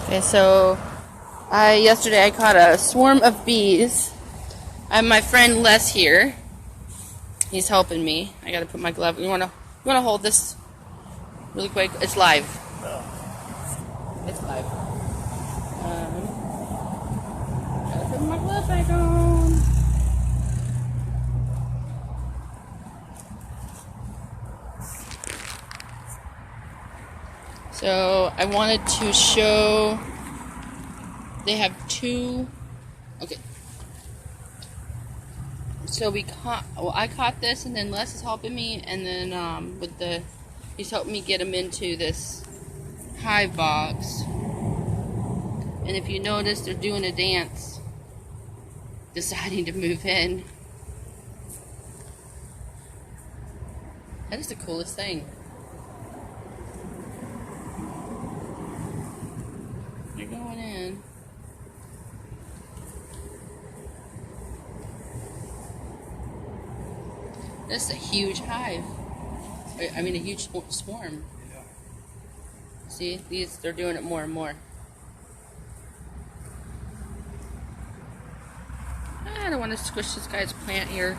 Okay, so yesterday I caught a swarm of bees. I have my friend Les here. He's helping me. I gotta put my glove. You wanna hold this really quick? It's live. It's live. Gotta put my glove back on. So I wanted to show. They have two. Okay. So I caught this, and then Les is helping me, and then he's helping me get them into this hive box. And if you notice, they're doing a dance, deciding to move in. That is the coolest thing. They're going in. This is a huge hive. I mean, a huge swarm. Yeah. See, they're doing it more and more. I don't want to squish this guy's plant here.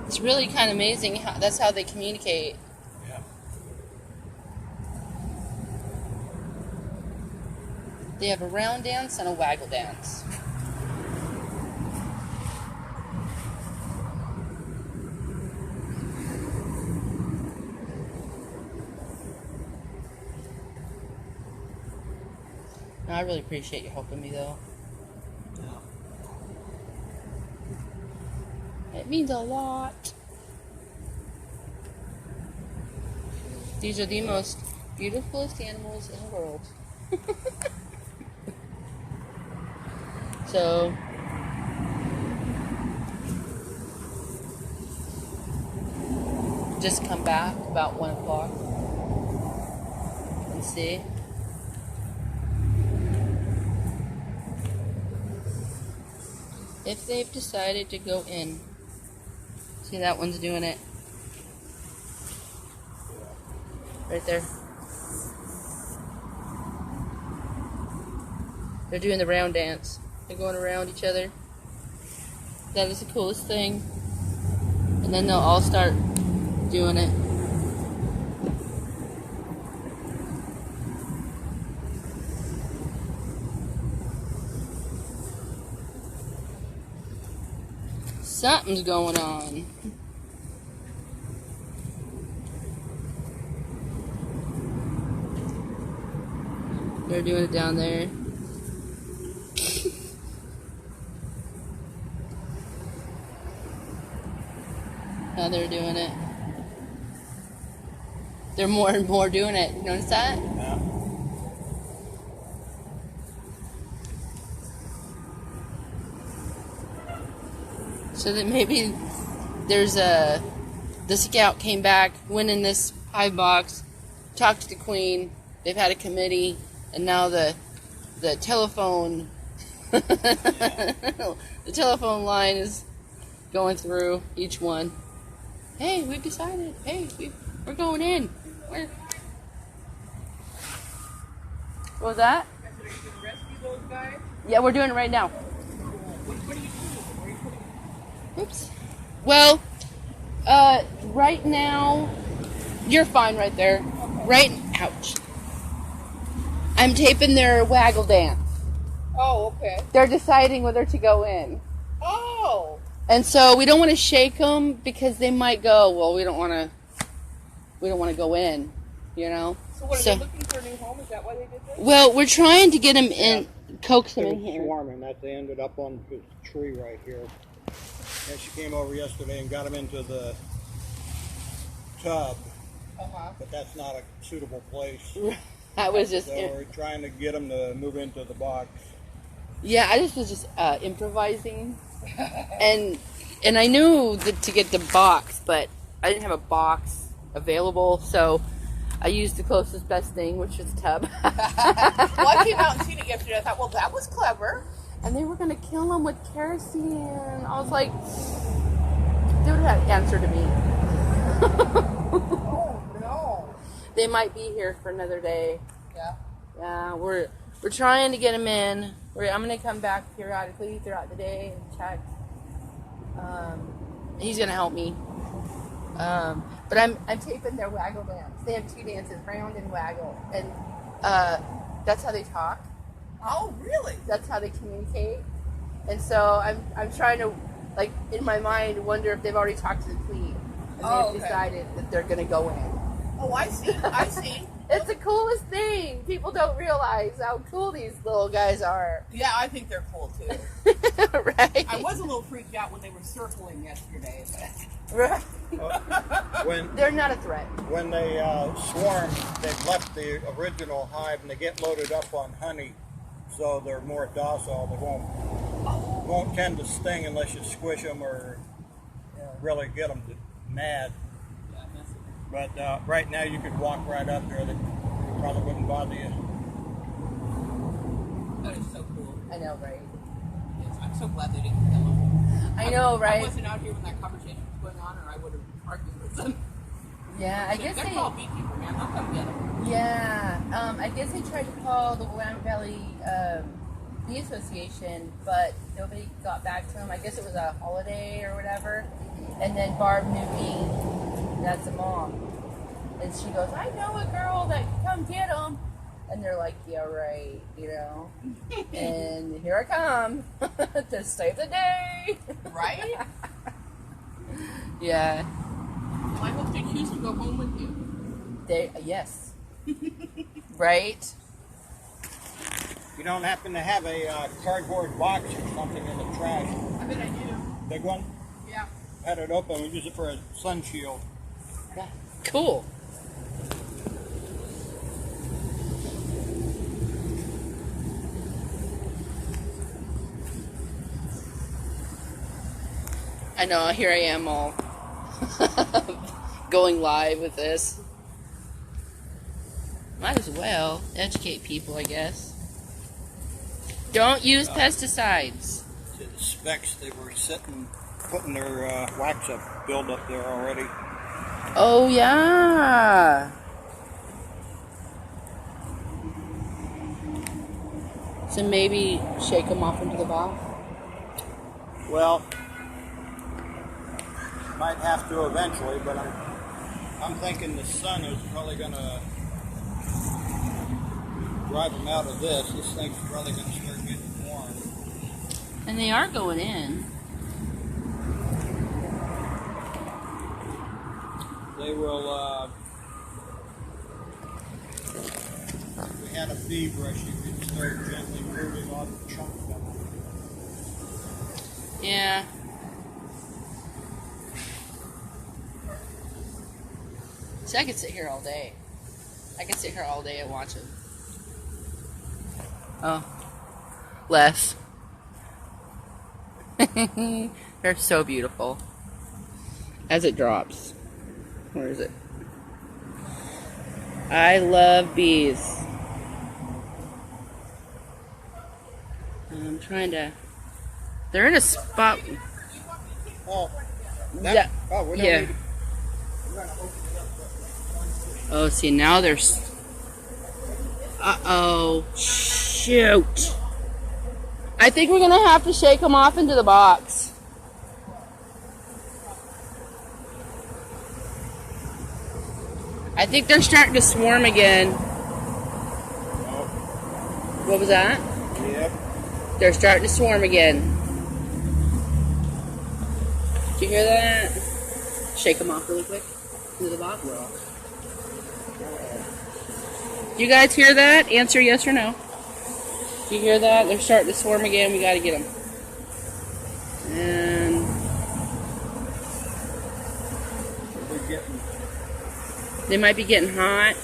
It's really kind of amazing that's how they communicate. Yeah. They have a round dance and a waggle dance. No, I really appreciate you helping me, though. It means a lot. These are the most beautifulest animals in the world. So, just come back about 1 o'clock and see. If they've decided to go in. See, that one's doing it. Right there. They're doing the round dance. They're going around each other. That is the coolest thing. And then they'll all start doing it. Something's going on. They're doing it down there. Now they're doing it. They're more and more doing it. You notice that? Yeah. So that maybe the scout came back, went in this hive box, talked to the queen. They've had a committee, and now the telephone the telephone line is going through each one. Hey, we've decided. Hey, we're going in. What was that? You can rescue those guys? Yeah, we're doing it right now. What are you doing? Where are you putting them? Oops. Well, right now, you're fine right there. Right, ouch. I'm taping their waggle dance. Oh, okay. They're deciding whether to go in. Oh! And so we don't want to shake them because they might go, well, we don't want to go in, you know? So what, are they looking for a new home? Is that why they did this? Well, we're trying to get them in, coax them They in were here. swarming. That they ended up on this tree right here. And she came over yesterday and got them into the tub. Uh-huh. But that's not a suitable place. I was just, So we're trying to get them to move into the box. yeah, I just was just improvising. And I knew that to get the box, but I didn't have a box available, so I used the closest best thing, which is tub. Well, I came out and seen it yesterday. I thought, well, that was clever. And they were going to kill him with kerosene. I was like, They would have answered to me. Oh no. They might be here for another day. Yeah. Yeah, we're trying to get them in. I'm gonna come back periodically throughout the day and check. He's gonna help me. But I'm taping their waggle dance. They have 2 dances, round and waggle, and that's how they talk. Oh really? That's how they communicate. And so I'm trying to, like, in my mind, wonder if they've already talked to the queen and Oh, they've okay. decided that they're gonna go in. Oh, I see. I see. It's the coolest thing. People don't realize how cool these little guys are. Yeah, I think they're cool too. Right? I was a little freaked out when they were circling yesterday. Right. When They're not a threat. when they swarm, they've left the original hive and they get loaded up on honey, so they're more docile. They won't tend to sting unless you squish them or really get them mad. But right now you could walk right up there. They probably wouldn't bother you. That is so cool. I know, right? Yes, I'm so glad they didn't kill him. I know, right? I wasn't out here when that conversation was going on, or I would have argued with them. Yeah, I guess They're called beekeeper, man. They'll come get them. Yeah, I guess they tried to call the Willamette Valley Bee Association, but nobody got back to them. I guess it was a holiday or whatever. And then Barb knew me. That's the mom. And she goes, I know a girl that can come get them. And they're like, yeah, right, you know. And here I come to save the day. Right? Yeah. Well, I hope they choose to go home with you. Yes. Right? You don't happen to have a cardboard box or something in the trash? I bet I do. Big one? Yeah. Had it open. We use it for a sun shield. Yeah. Cool. I know, here I am all going live with this. Might as well educate people, I guess. Don't use pesticides. To the specs, they were putting their wax up, build up there already. Oh, yeah. So maybe shake them off into the box. Well, might have to eventually, but I'm thinking the sun is probably going to drive them out of this. This thing's probably going to start getting warm. And they are going in. They will, if we had a bee brush, you could start gently rooting off the chunk of them. Yeah. See, I could sit here all day. I could sit here all day and watch it. Oh. Les. They're so beautiful. As it drops. Where is it? I love bees. I'm trying to... They're in a spot... Oh, Yeah. Oh, we don't Yeah. need to, we're going to open it up. Oh, see, now there's... Uh-oh. Shoot. I think we're going to have to shake them off into the box. I think they're starting to swarm again. What was that? Yep. They're starting to swarm again. Did you hear that? Shake them off really quick into the box. You guys hear that? Answer yes or no. Do you hear that? They're starting to swarm again. We got to get them. And We're getting, they might be getting hot.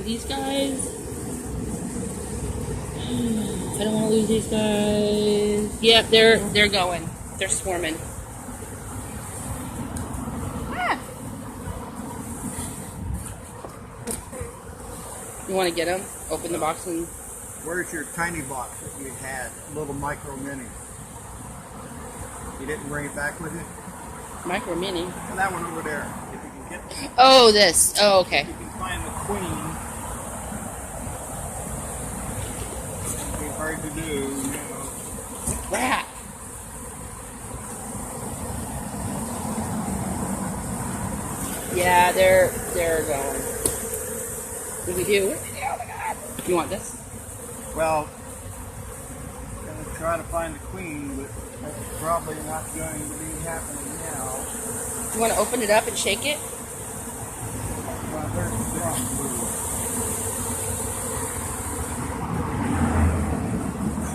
These guys. I don't want to lose these guys. Yep, they're going. They're swarming. Ah. You want to get them? Open the box and... where's your tiny box that you had? Little micro mini. You didn't bring it back with you? Micro mini. And that one over there. If you can get, Oh, this. Oh, okay. if you can find the queen. It'll be hard to do, you know. Crap. Yeah, they're going. What do we do? Oh my god. You want this? Well, I'm gonna try to find the queen, but that's probably not going to be happening now. You want to open it up and shake it? Well, there's the drum.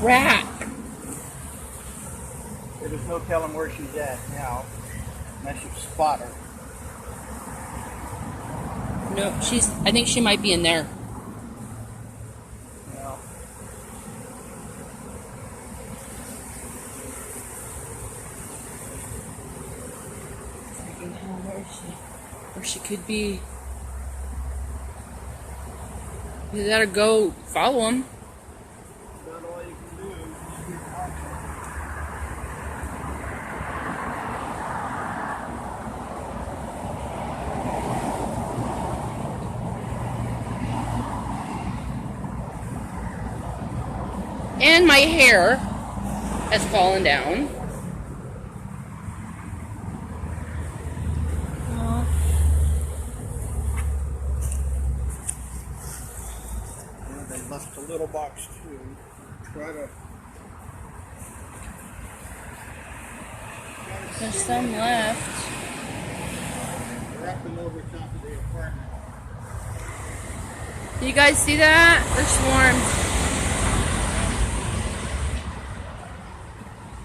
Crap. There's no telling where she's at now, unless you spot her. No, I think she might be in there. You know. Freaking hell, where is she? Where she could be. You gotta go follow him. About all you can do is just keep watching. And my hair has fallen down. Yeah, they left a little box too. Try to. There's some left. They're up and over top of the apartment. Do you guys see that? They're swarmed.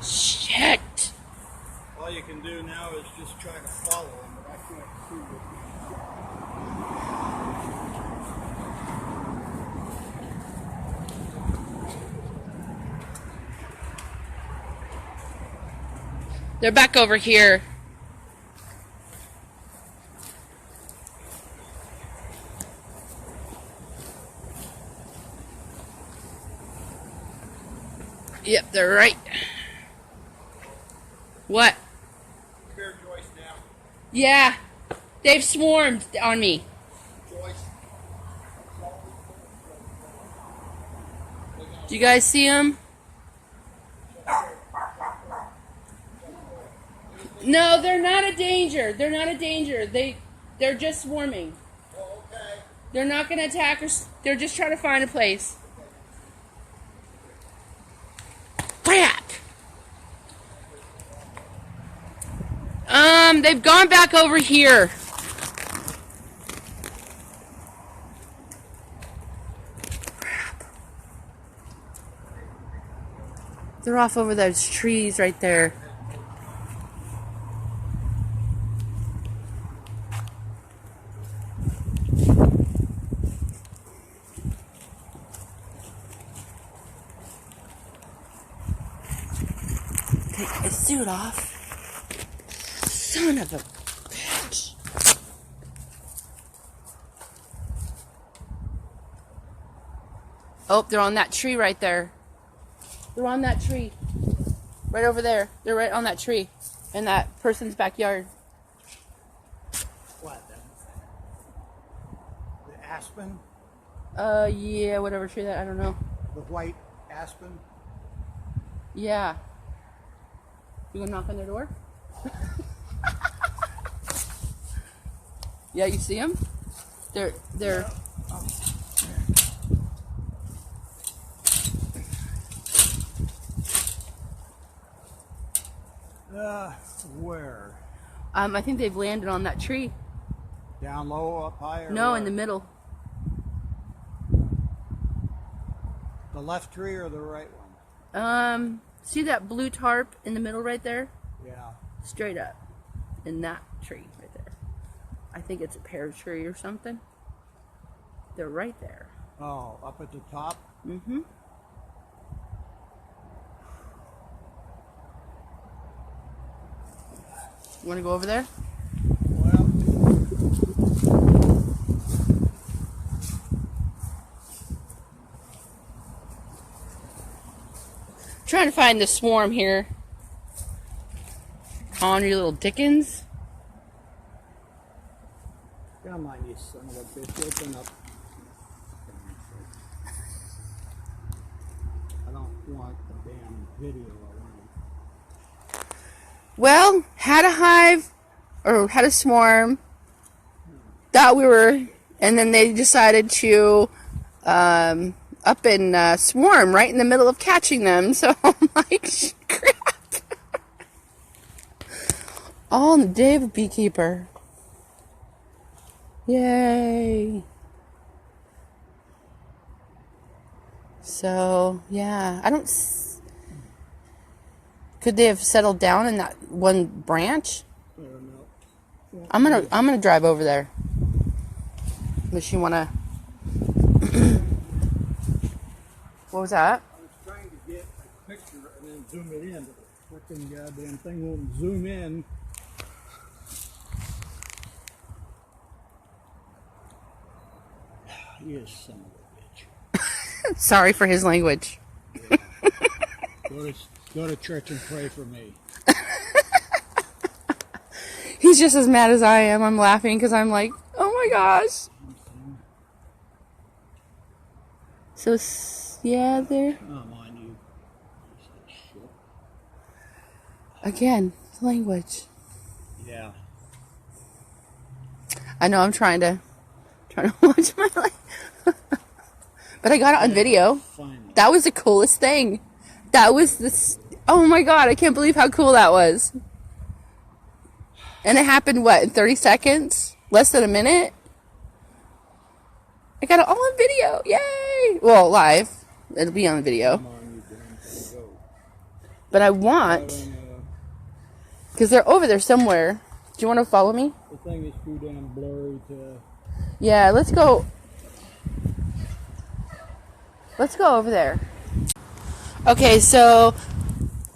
Shit. All you can do now is just try to follow them, but I can't see what. They're back over here. Yep, they're right. What? Here, Joyce, now. Yeah, they've swarmed on me. Joyce. Do you guys see them? No, they're not a danger. They're not a danger. They're just swarming. Oh, okay. They're not going to attack us. They're just trying to find a place. Crap. They've gone back over here. Crap. They're off over those trees right there. Take his suit off. Son of a bitch. Oh, they're on that tree right there. They're on that tree. Right over there. They're right on that tree. In that person's backyard. What? The aspen? Yeah, whatever tree that, I don't know. The white aspen? Yeah. You gonna knock on their door? Yeah, you see them? They're. Where? I think they've landed on that tree. Down low, up high? Or No, what? in the middle. The left tree or the right one? See that blue tarp in the middle right there? Yeah. Straight up. In that tree right there. I think it's a pear tree or something. They're right there. Oh, up at the top? Mm-hmm. You want to go over there? Well, Trying to find the swarm here. on, you little Dickens. Come on, you son of a bitch. Open up. I don't want the damn video around. Well, had a hive, or had a swarm. Thought we were, and then they decided to up and swarm right in the middle of catching them. So I'm like, crap. All in the day of a beekeeper. Yay. So, yeah, I don't... Could they have settled down in that one branch? I don't know. Yeah. I'm gonna drive over there. Unless you wanna... What was that? I was trying to get a picture and then zoom it in, but the freaking goddamn thing won't zoom in. You son of a bitch. Sorry for his language. Yeah. Go to church and pray for me. He's just as mad as I am. I'm laughing because I'm like, oh my gosh. So, yeah, there. Come on, you piece of shit. Again, language. Yeah. I know I'm trying to watch my life. But I got it on video. Finally. That was the coolest thing. That was this. Oh my god, I can't believe how cool that was. And it happened, what, in 30 seconds? Less than a minute? I got it all on video. Yay! Well, live. It'll be on video. Come on, you damn thing, go. But I want, because they're over there somewhere. Do you want to follow me? The thing is too damn blurry to... Yeah, let's go. Let's go over there. Okay, so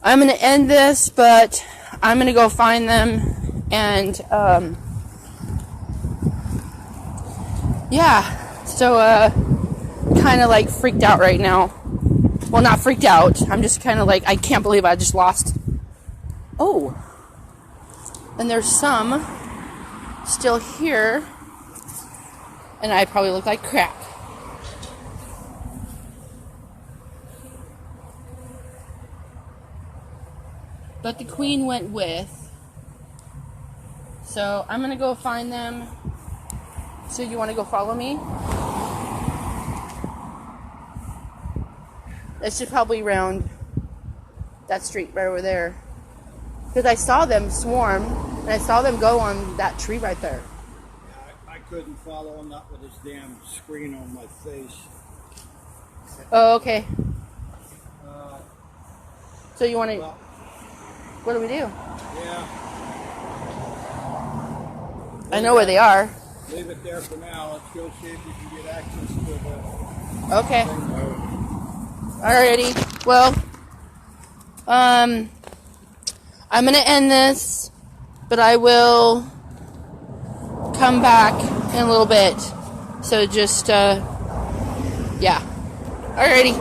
I'm going to end this, but I'm going to go find them, and yeah, so kind of like freaked out right now. Well, not freaked out. I'm just kind of like, I can't believe I just lost. Oh, and there's some still here, and I probably look like crap. But the queen went with. So I'm going to go find them. So you want to go follow me? That should probably round that street right over there. Because I saw them swarm, and I saw them go on that tree right there. Yeah, I couldn't follow him, not with this damn screen on my face. Oh, okay. Uh, So you want to... well, What do we do? yeah, I know where they are. leave it there for now. Let's go see if we can get access to the Okay. thing. Alrighty. Well, I'm going to end this, but I will come back in a little bit. So just, yeah. Alrighty.